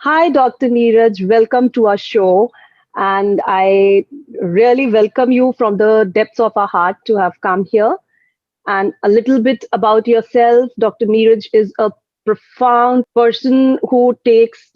Hi, Dr. Neeraj. Welcome to our show. And I really welcome you from the depths of our heart to have come here. And a little bit about yourself. Dr. Neeraj is a profound person who takes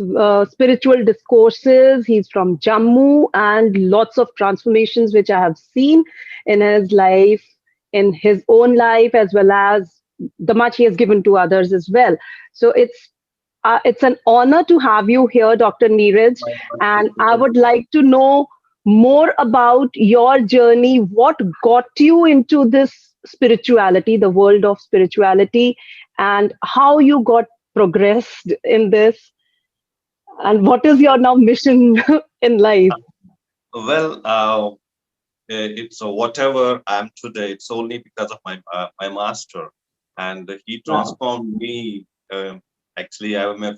spiritual discourses. He's from Jammu and lots of transformations which I have seen in his life, in his own life, as well as the much he has given to others as well. So it's an honor to have you here, Dr. Neeraj, My and I pleasure. would like to know more about your journey. What got you into this spirituality, the world of spirituality, and how you got progressed in this, and what is your now mission in life? Well, it's whatever I'm today. It's only because of my master, and he Wow. transformed me. Actually, I am a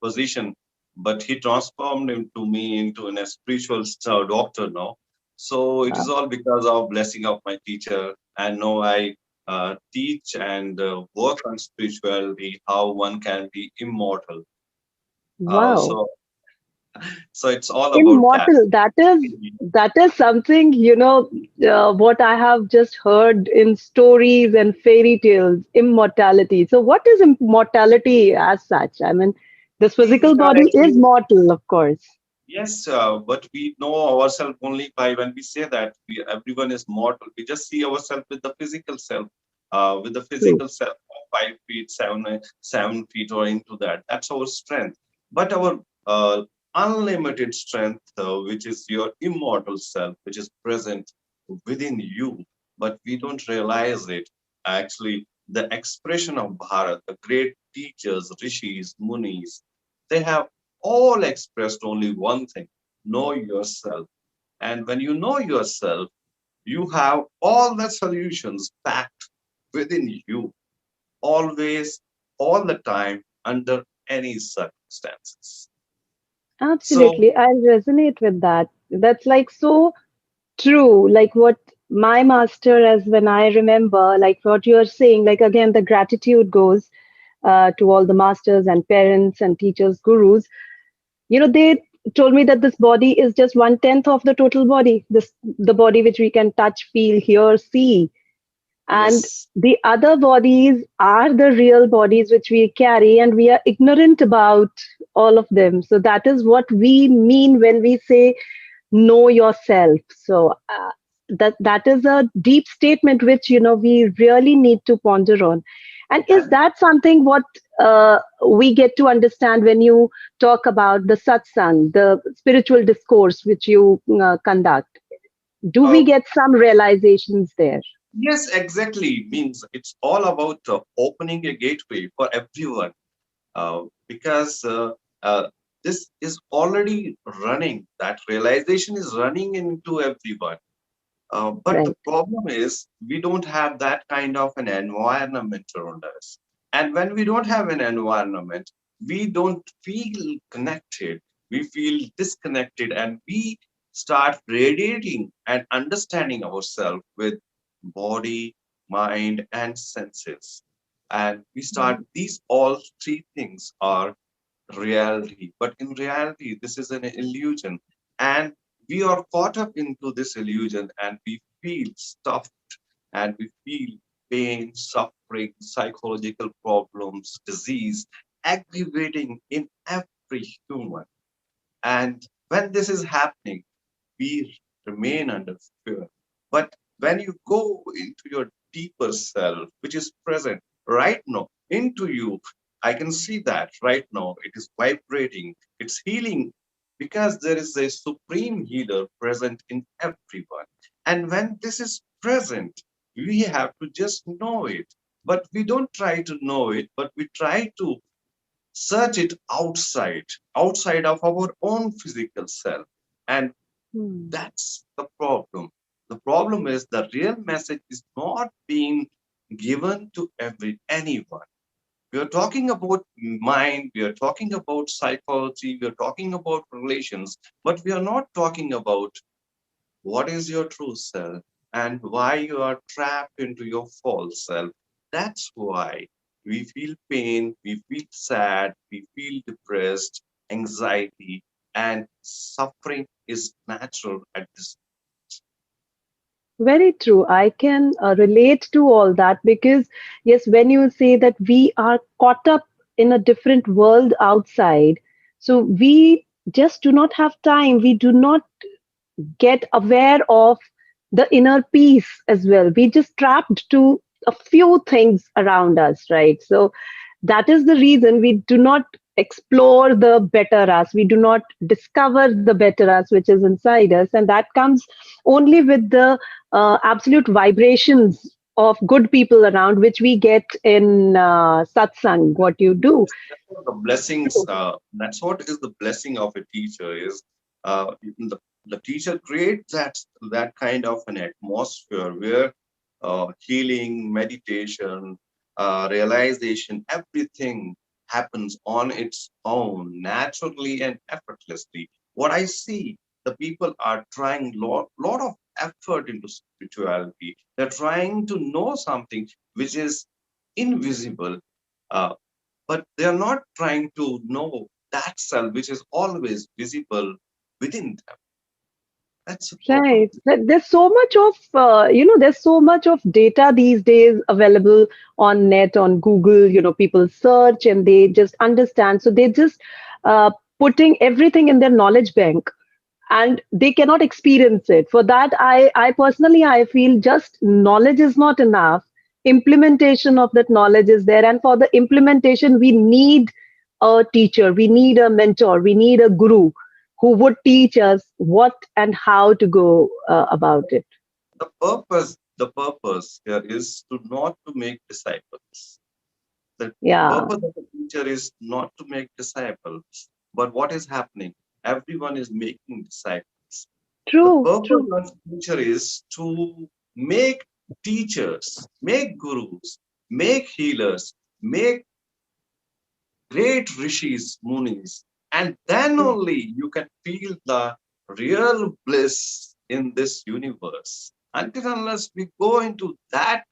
physician, but he transformed into me into a spiritual doctor now. So it is Wow. all because of blessing of my teacher. And now I teach and work on spirituality, how one can be immortal. Wow. So it's all about that. Immortal, that is something, what I have just heard in stories and fairy tales, immortality. So what is immortality as such? I mean, this We physical are body is actually mortal, of course. Yes, but we know ourselves only by when we say that everyone is mortal. We just see ourselves with the physical self, with the True. physical self of 5 feet, 7 feet, or into that. That's our strength. But our unlimited strength, which is your immortal self, which is present within you, but we don't realize it. Actually, the expression of Bharat, the great teachers, rishis, munis, they have all expressed only one thing: know yourself. And when you know yourself, you have all the solutions packed within you, always, all the time, under any circumstances. So, Absolutely. I resonate with that. That's like so true. Like what my master, as when I remember, like what you're saying, like again, the gratitude goes to all the masters and parents and teachers, gurus. They told me that this body is just 1/10 of the total body, this the body which we can touch, feel, hear, see, and yes. the other bodies are the real bodies which we carry, and we are ignorant about all of them. So that is what we mean when we say know yourself. So that is a deep statement which we really need to ponder on. And is And that something what we get to understand when you talk about the satsang, the spiritual discourse which you conduct? Do we uh, get some realizations there? yes, exactly. Means it's all about opening a gateway for everyone, because this is already running. That realization is running into everyone. But the Right. problem is we don't have that kind of an environment around us. And when we don't have an environment, we don't feel connected. We feel disconnected, and we start radiating and understanding ourselves with body, mind, and senses. And we start, these all three things are reality. But in reality, this is an illusion. And we are caught up into this illusion, and we feel stuffed, and we feel pain, suffering, psychological problems, disease, aggravating in every human. And when this is happening, we remain under fear. But when you go into your deeper self, which is present right now into you, I can see that right now. It is vibrating, it's healing, because there is a supreme healer present in everyone. And when this is present, we have to just know it. But we don't try to know it, but we try to search it outside of our own physical self. And Hmm. that's the problem. The problem is the real message is not being given to anyone. We are talking about mind, we are talking about psychology, we are talking about relations, but we are not talking about what is your true self and why you are trapped into your false self. That's why we feel pain, we feel sad, we feel depressed. anxiety, and suffering is natural at this. Very true. I can relate to all that because, yes, when you say that we are caught up in a different world outside, so we just do not have time. We do not get aware of the inner peace as well. We just trapped to a few things around us, right? So that is the reason we do not explore the better us. We do not discover the better us which is inside us. And that comes only with the absolute vibrations of good people around, which we get in satsang, what you do. That's what the blessings. That's what is the blessing of a teacher is. The teacher creates that kind of an atmosphere where healing, meditation, realization, everything happens on its own, naturally and effortlessly. What I see, the people are trying lot of effort into spirituality. They're trying to know something which is invisible. Uh, but they are not trying to know that self which is always visible within them. That's the problem. Right. There's so much of, there's so much of data these days available on net, on Google. People search and they just understand. So they just putting everything in their knowledge bank and they cannot experience it. For that, I personally, I feel just knowledge is not enough. Implementation of that knowledge is there. And for the implementation, we need a teacher, we need a mentor, we need a guru who would teach us what and how to go about it. The purpose here is to not to make disciples. The Yeah, purpose of the teacher is not to make disciples. But what is happening? Everyone is making disciples. The true, purpose true. of teacher is to make teachers, make gurus, make healers, make great rishis, munis, and then only you can feel the real bliss in this universe. Until unless we go into that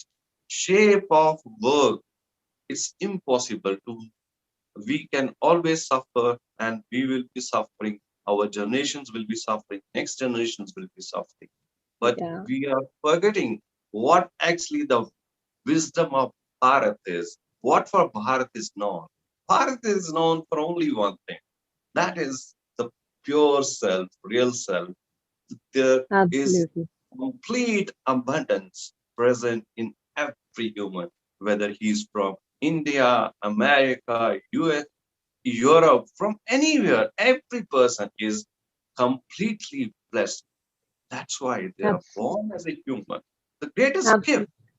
shape of work, it's impossible to. We can always suffer, and we will be suffering. Our generations will be suffering. Next generations will be suffering. But Yeah, we are forgetting what actually the wisdom of Bharat is. What for Bharat is known? Bharat is known for only one thing. That is the pure self, real self. There is absolutely. complete abundance present in every human, whether he's from India, America, US, Europe, from anywhere. Every person is completely blessed. That's why they are Abs- born as a human. The greatest gift. Absolutely.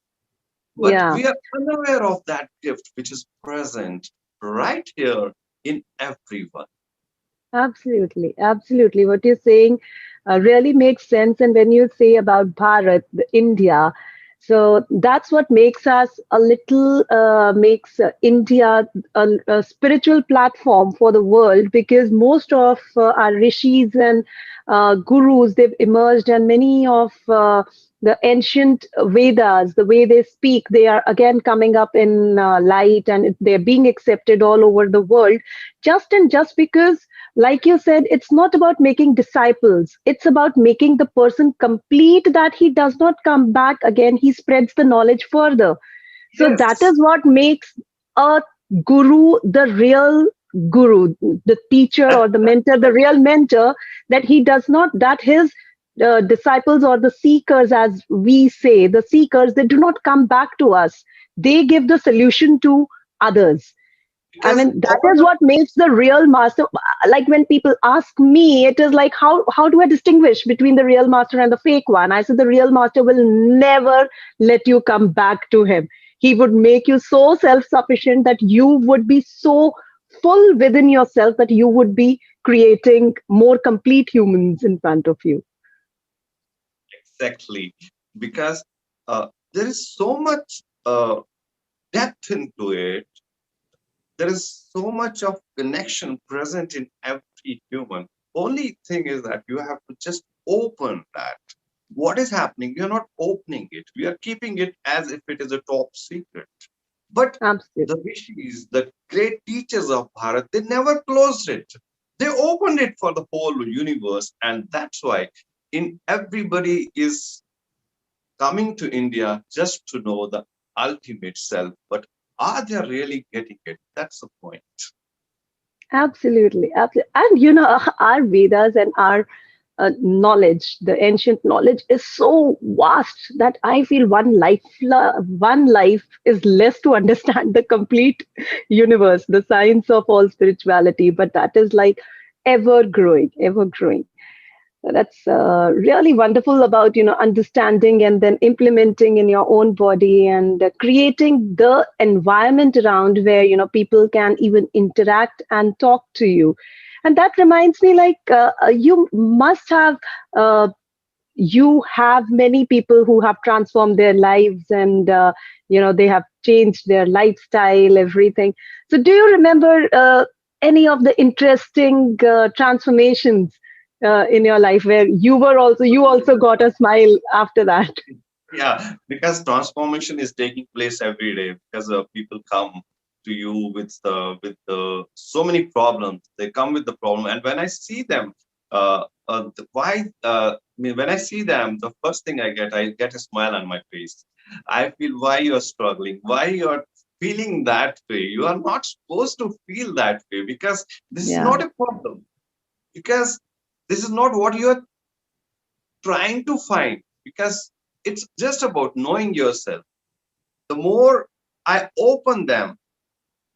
But Yeah. we are unaware of that gift which is present right here in everyone. Absolutely, absolutely. What you're saying really makes sense. And when you say about Bharat, India, so that's what makes us a little, makes India a spiritual platform for the world because most of our rishis and gurus, they've emerged, and many of the ancient Vedas, the way they speak, they are again coming up in light and they're being accepted all over the world just because like you said, it's not about making disciples. It's about making the person complete that he does not come back again. He spreads the knowledge further. So that Yes, is what makes a guru the real guru, the teacher that, or the that mentor, the real mentor, that he does not, that his disciples or the seekers, as we say, the seekers, they do not come back to us. They give the solution to others. I because mean, that all is the what makes the real master. Like when people ask me, it is like, how do I distinguish between the real master and the fake one? I said, the real master will never let you come back to him. He would make you so self sufficient that you would be so full within yourself that you would be creating more complete humans in front of you. exactly because there is so much depth into it. There is so much of connection present in every human. Only thing is that you have to just open that. What is happening? We are not opening it. We are keeping it as if it is a top secret. But Absolutely. the rishis, the great teachers of Bharat, they never closed it. They opened it for the whole universe, and that's why in everybody is coming to India just to know the ultimate self. But are they really getting it? That's the point. Absolutely, absolutely. And our Vedas and our knowledge, the ancient knowledge, is so vast that I feel one life is less to understand the complete universe, the science of all spirituality. But that is like ever growing, ever growing. That's really wonderful about understanding and then implementing in your own body, and creating the environment around where people can even interact and talk to you. And that reminds me, like, uh, you have many people who have transformed their lives, and they have changed their lifestyle, everything. So do you remember any of the interesting transformations in your life where you also got a smile after that? Yeah, because transformation is taking place every day, because people come to you with so many problems. They come with the problem, and when I see them, when I see them, the first thing I get a smile on my face. I feel why you're struggling, why you're feeling that way. You are not supposed to feel that way, because this is Yeah. not a problem. Because this is not what you're trying to find, because it's just about knowing yourself. The more I open them,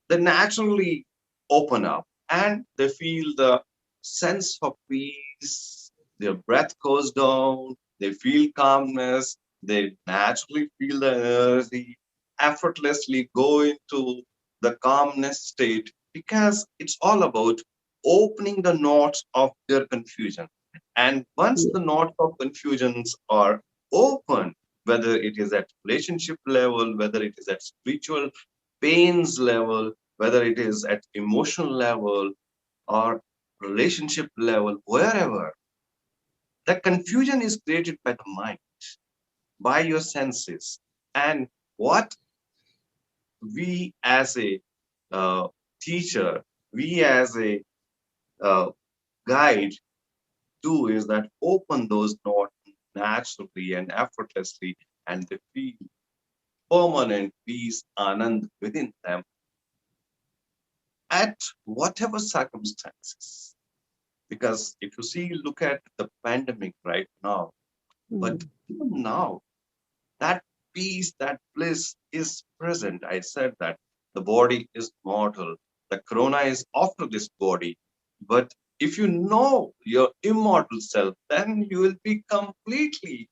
they naturally open up, and they feel the sense of peace. Their breath goes down, they feel calmness, they naturally feel the energy, effortlessly go into the calmness state, because it's all about opening the knots of their confusion. And once Yeah. the knots of confusions are open, whether it is at relationship level, whether it is at spiritual pains level, whether it is at emotional level or relationship level, wherever, the confusion is created by the mind, by your senses. And what we as a teacher, we as a uh, guide do is that open those doors naturally and effortlessly, and they feel permanent peace, anand within them at whatever circumstances. Because if you see, look at the pandemic right now, but Mm. even now, that peace, that bliss is present. I said that the body is mortal, the corona is after this body. But if you know your immortal self, then you will be completely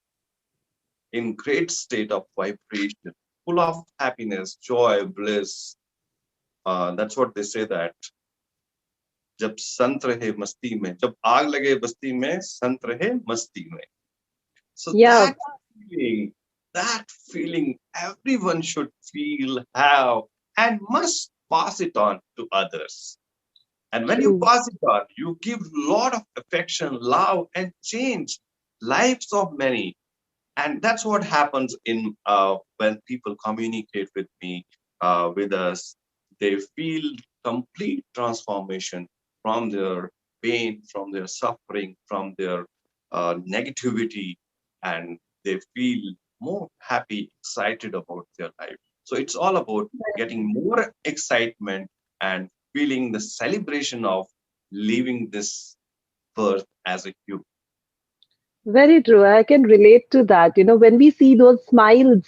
in great state of vibration, full of happiness, joy, bliss. That's what they say, that जब संत रहे मस्ती में, जब आग लगे बस्ती में, संत रहे मस्ती में. So Yeah. that feeling, everyone should feel, have, and must pass it on to others. And when you True. pass it on, you give lot of affection, love, and change lives of many. And that's what happens in when people communicate with me, with us. They feel complete transformation from their pain, from their suffering, from their negativity, and they feel more happy, excited about their life. So it's all about getting more excitement and feeling the celebration of living this birth as a human. Very true. I can relate to that. When we see those smiles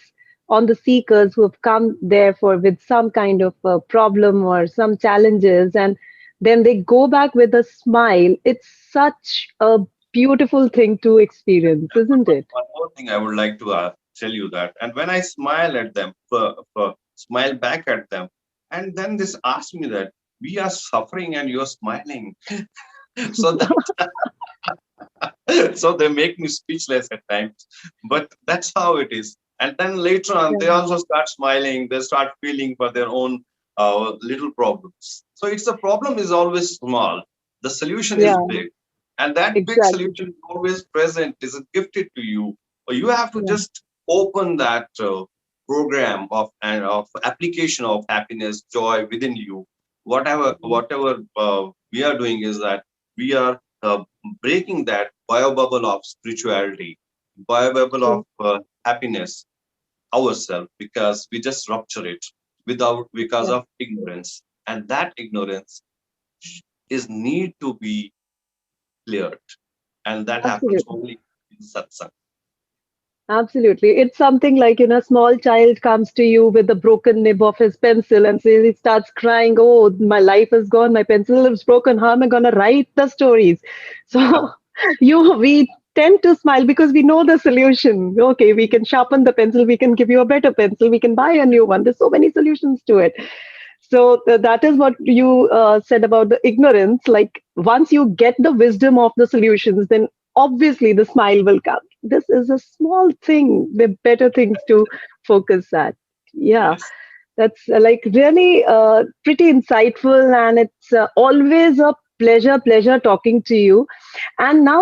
on the seekers who have come there for with some kind of problem or some challenges, and then they go back with a smile, it's such a beautiful thing to experience, isn't it? One more thing I would like to tell you that, and when I smile at them, smile back at them, and then this asks me that we are suffering and you're smiling, so that so they make me speechless at times. But that's how it is. And then later on, they Yeah. also start smiling. They start feeling for their own little problems. So it's the problem is always small. The solution is Yeah, big, and that big exactly. solution is always present. Is gifted to you. Or you have to Yeah. just open that program of and of application of happiness, joy within you. Whatever we are doing is that we are breaking that bio bubble of spirituality, bio bubble of True. happiness ourselves, because we just rupture it without because Yeah. of ignorance, and that ignorance is need to be cleared, and that happens Absolutely. only in satsang. Absolutely. It's something like, a small child comes to you with the broken nib of his pencil and says, he starts crying, oh, my life is gone, my pencil is broken, how am I going to write the stories? So we tend to smile because we know the solution. Okay, we can sharpen the pencil, we can give you a better pencil, we can buy a new one. There's so many solutions to it. So that is what you said about the ignorance. Like once you get the wisdom of the solutions, then obviously the smile will come. This is a small thing. There are better things to focus at. Yeah, Yes. that's like really pretty insightful, and it's always a pleasure talking to you. And now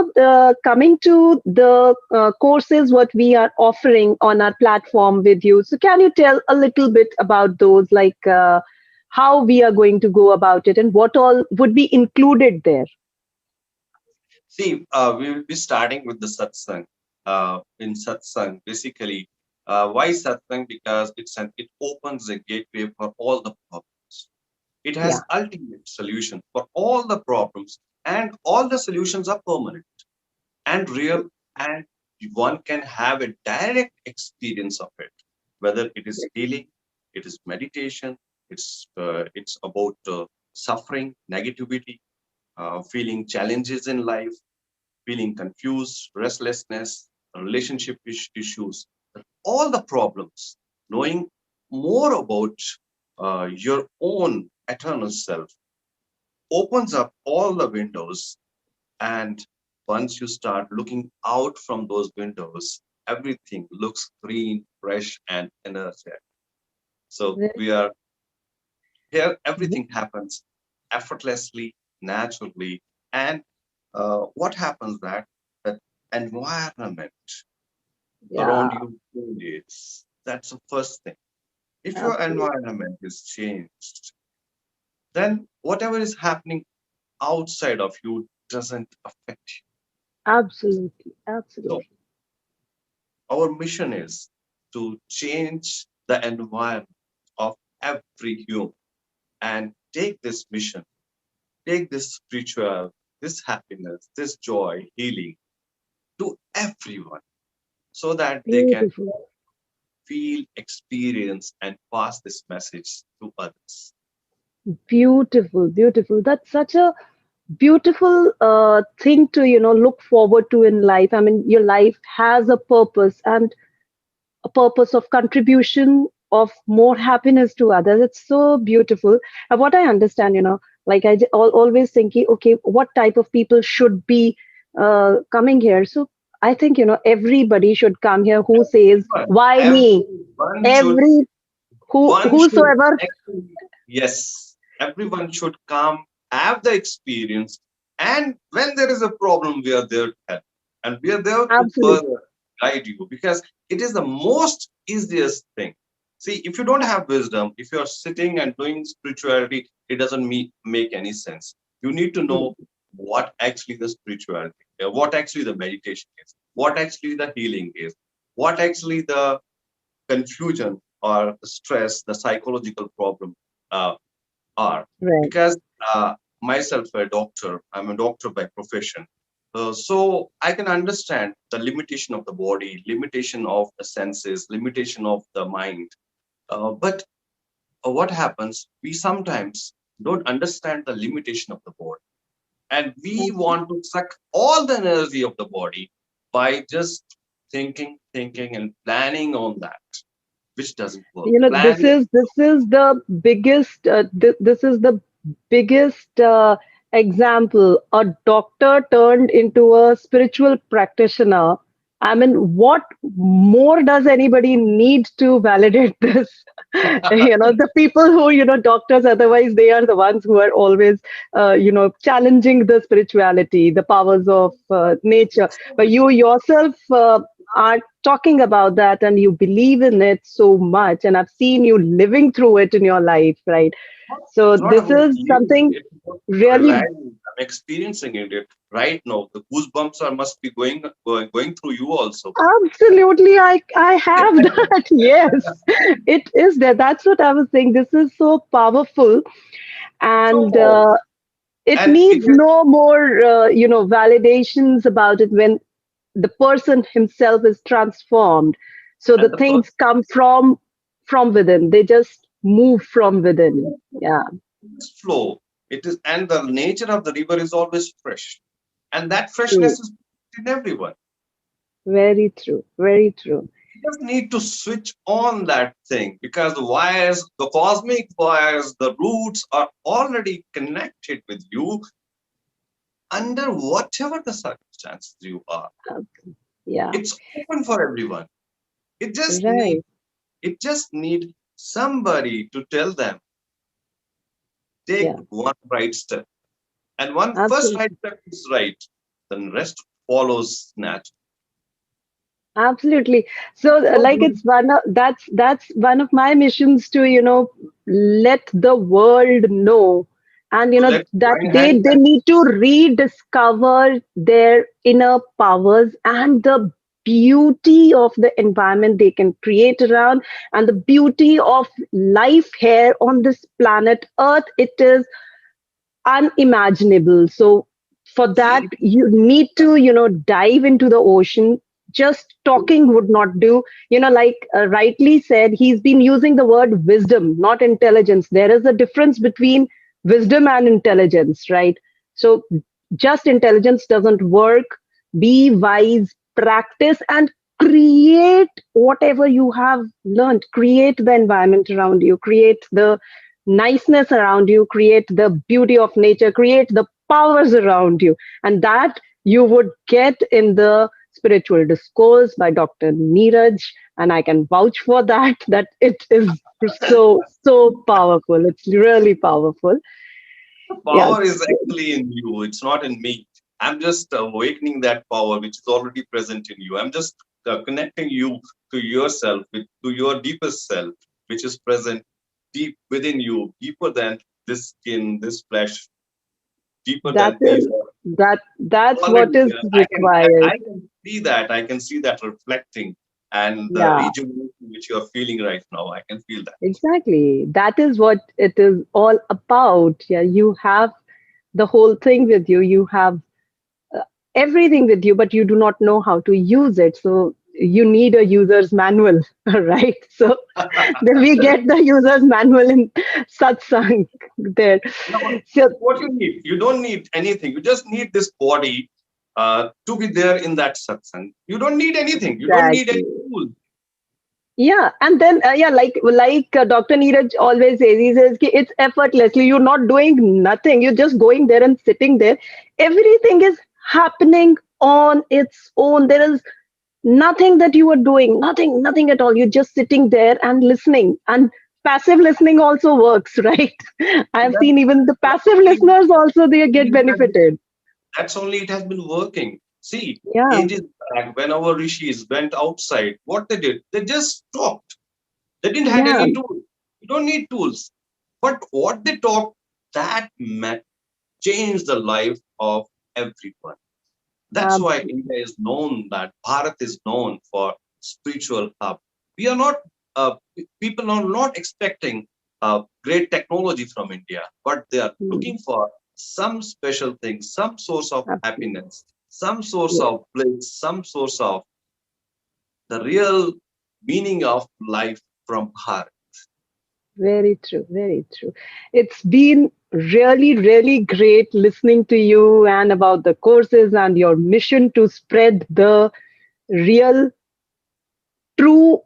coming to the courses what we are offering on our platform with you. So can you tell a little bit about those, like how we are going to go about it and what all would be included there? See, we will be starting with the satsang. In satsang, basically, why satsang? Because it opens a gateway for all the problems. It Yeah, has ultimate solution for all the problems, and all the solutions are permanent and real, and one can have a direct experience of it. Whether it is healing, it is meditation, it's about suffering, negativity, feeling challenges in life, feeling confused, restlessness, relationship issues, all the problems, knowing more about your own eternal self opens up all the windows. And once you start looking out from those windows, everything looks green, fresh, and energetic. So very we are here, everything happens effortlessly, naturally. And what happens that environment around yeah, you changes. That's the first thing. If your absolutely, environment is changed, then whatever is happening outside of you doesn't affect you. absolutely, So absolutely. our mission is to change the environment of every human, and take this mission, take this spiritual, this happiness, this joy, healing to everyone, so that they can Beautiful. feel, experience, and pass this message to others. Beautiful, beautiful. That's such a beautiful thing to look forward to in life. I mean, your life has a purpose, and a purpose of contribution of more happiness to others. It's so beautiful. And what I understand, like always thinking, okay, what type of people should be coming here? So I think everybody should come here who says, why me? Everyone should, Every one should whosoever. actually, yes, everyone should come, have the experience, and when there is a problem, we are there to help, and we are there to Absolutely. further guide you, because it is the most easiest thing. See, if you don't have wisdom, if you are sitting and doing spirituality, it doesn't make any sense. You need to know what actually the spirituality, what actually the meditation is, what actually the healing is, what actually the confusion or the stress, the psychological problem uh, are. Right. Because myself, a doctor, I'm a doctor by profession. So I can understand the limitation of the body, limitation of the senses, limitation of the mind. But what happens? We sometimes don't understand the limitation of the body, and we want to suck all the energy of the body by just thinking, and planning on that, which doesn't work. This Planning, is the biggest this is the biggest example. A doctor turned into a spiritual practitioner. I mean, what more does anybody need to validate this? The people who, doctors, otherwise they are the ones who are always, challenging the spirituality, the powers of nature. But you yourself are talking about that, and you believe in it so much, and I've seen you living through it in your life, right? So it's not this about is living, something it's about really realizing. I'm experiencing it right now. The goosebumps are must be going through you also. Absolutely, I have that. Yes, it is there. That's what I was saying. This is so powerful, and So, it and it needs is no more, validations about it when the person himself is transformed. So the and the things first come from within. They just move from within. Yeah, flow. It is, and the nature of the river is always fresh, and that true. freshness is in everyone. Very true. Very true. You just need to switch on that thing because the wires, the cosmic wires, the roots are already connected with you under whatever the circumstances you are. Yeah, It's open for everyone. It just need right. it just need somebody to tell them take Yeah, one right step. And one first right absolutely. step is right, then rest follows naturally. Absolutely. So, So like, it's one of that's one of my missions to, let the world know, and let's that join hands they and need to rediscover their inner powers and the beauty of the environment they can create around, and the beauty of life here on this planet Earth. It is unimaginable. So for that, see you need to, dive into the ocean. Just talking would not do. Like rightly said, he's been using the word wisdom, not intelligence. There is a difference between wisdom and intelligence, right? So just intelligence doesn't work. Be wise, practice, and create whatever you have learned. Create the environment around you, create the niceness around you, create the beauty of nature, create the powers around you. And that you would get in the spiritual discourse by Dr. Neeraj. And I can vouch for that, that it is so, so powerful. It's really powerful. the Yeah. power is actually in you, it's not in me. I'm just awakening that power which is already present in you. I'm just connecting you to yourself, to your deepest self, which is present deep within you, deeper than this skin, this flesh, deeper That than these is that's already what is there. required. I can see that. I can see that reflecting and the Yeah. rejuvenation which you are feeling right now. I can feel that. Exactly. That is what it is all about. Yeah, you have the whole thing with you. You have uh, everything with you, but you do not know how to use it. So you need a user's manual, right? So then we get the user's manual in satsang there. No, So what you need, you don't need anything. You just need this body to be there in that satsang. You don't need anything. You don't need any exactly. tool. Yeah, and then yeah, like Dr. Neeraj always says, he says ki it's effortlessly. You're not doing nothing. You're just going there and sitting there. Everything is happening on its own. There is nothing that you are doing, nothing at all. You're just sitting there and listening. And passive listening also works, right? I've That's, seen even the that's passive only listeners also they get benefited. that's only it has been working. See, Yeah, ages back when our rishis went outside, what they did, they just talked. They didn't had yeah, any tools. You don't need tools. But what they talked, that changed the life of everyone. That's why absolutely. India is known, that Bharat is known for spiritual hub. We are not, people are not expecting great technology from India, but they are Hmm, looking for some special thing, some source of absolutely. happiness, some source Yeah. of bliss, some source of the real meaning of life from Bharat. Very true, very true. It's been really, really great listening to you and about the courses and your mission to spread the real, true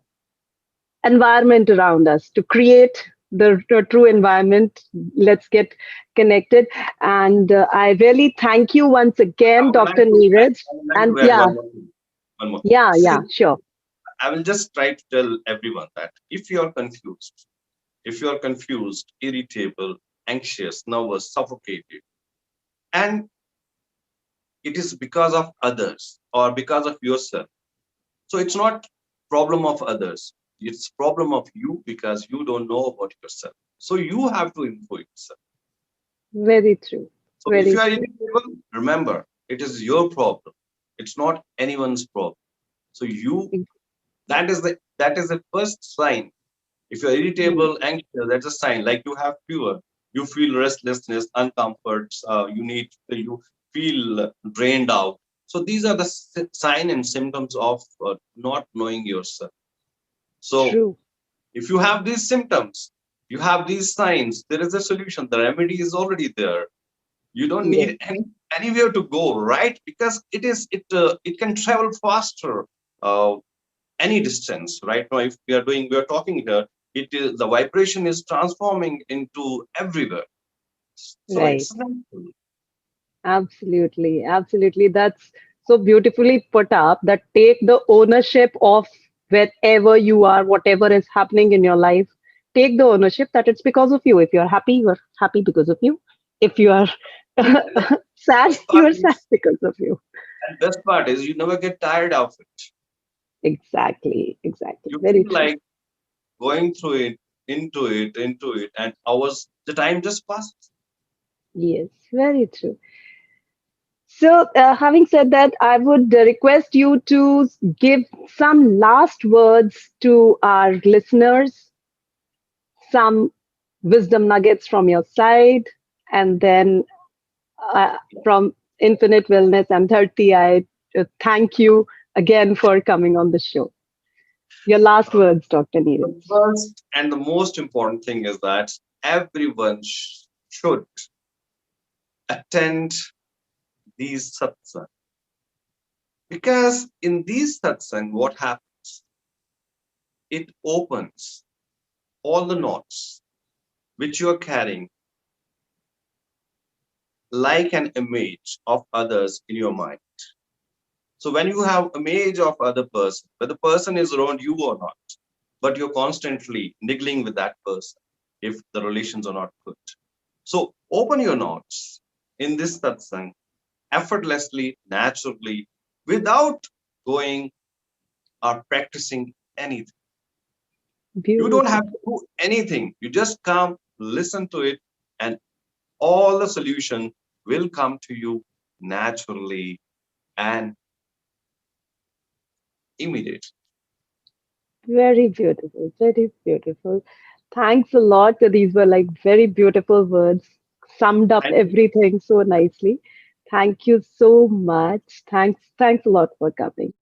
environment around us, to create the true environment. Let's get connected. And I really thank you once I again, would like Dr. to add, Neeraj. I would like And to add yeah, one more thing. One more thing. yeah, See, yeah, sure. I will just try to tell everyone that if you are confused, irritable, anxious, nervous, suffocated, and it is because of others or because of yourself. So it's not problem of others. It's problem of you because you don't know about yourself. So you have to improve yourself. Very true. So if Very you are true. irritable, remember, it is your problem. It's not anyone's problem. So you, that is the first sign. If you're Mm, irritable, anxious, that's a sign. Like you have fever, you feel restlessness, uncomfort, you feel drained out. So these are the sign and symptoms of not knowing yourself. So true. if you have these symptoms, you have these signs, there is a solution. The remedy is already there. You don't Yes. need anywhere to go, right? Because it can travel faster. Uh, any distance right now, if we are talking here, it is the vibration is transforming into everywhere, so Right. it's natural. Absolutely. Absolutely. That's so beautifully put up that take the ownership of wherever you are, whatever is happening in your life. Take the ownership that it's because of you. If you're happy, you're happy because of you. If you are And the sad, best part you're sad is because of you. you never get tired of it. Exactly. Exactly. You Very feel true. like going through it, into it, and hours, the time just passes. Yes. Very true. So, having said that, I would request you to give some last words to our listeners, some wisdom nuggets from your side, and then from Infinite Wellness and 30, I thank you again for coming on the show. Your last Uh, words, Dr. the Neeraj. first and the most important thing is that everyone should attend these satsang, because in these satsang what happens, it opens all the knots which you are carrying, like an image of others in your mind. So when you have image of other person, whether the person is around you or not, but you're constantly niggling with that person if the relations are not good. So open your knots in this satsang effortlessly, naturally, without going or practicing anything. You don't have Beautiful. to do anything. You just come, listen to it, and all the solution will come to you naturally and immediately. Very beautiful. Very beautiful. Thanks a lot. These were like very beautiful words, summed up Thank you. everything so nicely. Thank you so much. Thanks a lot for coming.